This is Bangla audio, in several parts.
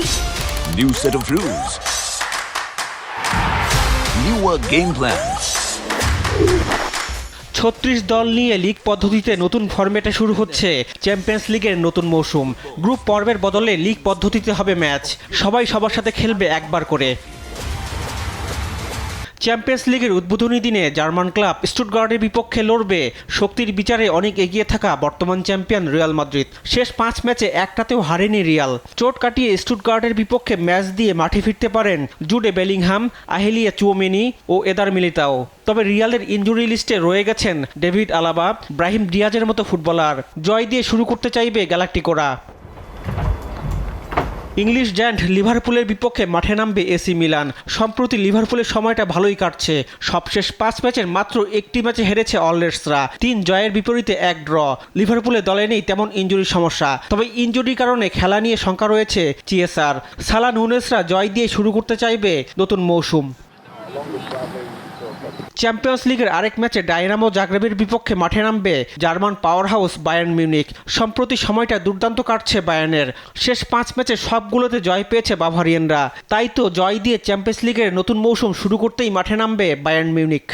New set of rules. Newer game plan. ৩৬ দল নিয়ে লিগ পদ্ধতিতে নতুন ফরম্যাটে শুরু হচ্ছে চ্যাম্পিয়ন্স লিগের নতুন মৌসুম। গ্রুপ পর্বের বদলে লিগ পদ্ধতিতে হবে ম্যাচ, সবাই সবার সাথে খেলবে একবার করে। চ্যাম্পিয়ন্স লিগের উদ্বোধনী দিনে জার্মান ক্লাব স্টুটগার্টের বিপক্ষে লড়বে শক্তির বিচারে অনেক এগিয়ে থাকা বর্তমান চ্যাম্পিয়ন রিয়াল মাদ্রিদ। শেষ 5 ম্যাচে একটাতেও হারেনি রিয়াল। চোট কাটিয়ে স্টুটগার্টের বিপক্ষে ম্যাচ দিয়ে মাঠে ফিরতে পারেন জুডে বেলিংহাম, আহেলিয়া চুওমেনি ও এদার মিলিতাও। তবে রিয়ালের ইনজুরি লিস্টে রয়ে গেছেন ডেভিড আলাবা, ব্রাহিম ডিয়াজের মতো ফুটবলার। জয় দিয়ে শুরু করতে চাইবে গ্যালাক্টিকোরা। ইংলিশ জায়ান্ট লিভারপুলের বিপক্ষে মাঠে নামবে এসি মিলান। সম্প্রতি লিভারপুলের সময়টা ভালোই কাটছে। সবশেষ 5 ম্যাচের মাত্র একটি ম্যাচে হেরেছে অলরেডসরা। 3 জয়ের বিপরীতে 1 ড্র। লিভারপুলের দলে নেই তেমন ইনজুরির সমস্যা, তবে ইনজুরির কারণে খেলা নিয়ে শঙ্কা রয়েছে চিএসআর। সালা নুনেসরা জয় দিয়ে শুরু করতে চাইবে নতুন মৌসুম। চ্যাম্পিয়ন্স লিগের আরেক ম্যাচে ডায়নামো জাগ্রেবের বিপক্ষে মাঠে নামবে German power house Bayern Munich. সম্প্রতি সময়টা দুর্দান্ত কাটছে বায়ার্নের। শেষ 5 ম্যাচে সবগুলোতে জয় পেয়েছে বাভারিয়ানরা। তাই তো জয় দিয়ে চ্যাম্পিয়ন্স লিগের নতুন মৌসুম শুরু করতেই মাঠে নামবে বায়ার্ন মিউনিখ।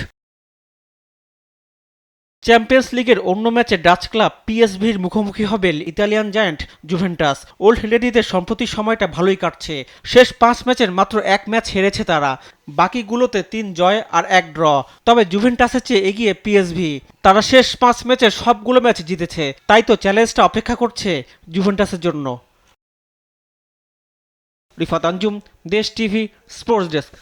চ্যাম্পিয়ন্স লিগের অন্য ম্যাচে ডাচ ক্লাব পিএসভির মুখোমুখি হবে ইতালিয়ান জায়ান্ট জুভেন্টাস। ওল্ড হেলেডিতে সম্প্রতি সময়টা ভালোই কাটছে। শেষ 5 ম্যাচের মাত্র 1 ম্যাচ হেরেছে তারা, বাকিগুলোতে 3 জয় আর 1 ড্র। তবে জুভেন্টাসের চেয়ে এগিয়ে পিএসভি। তারা শেষ 5 ম্যাচের সবগুলো ম্যাচ জিতেছে, তাই তো চ্যালেঞ্জটা অপেক্ষা করছে জুভেন্টাসের জন্য। রিফাত আঞ্জুম, দেশ টিভি, স্পোর্টস ডেস্ক।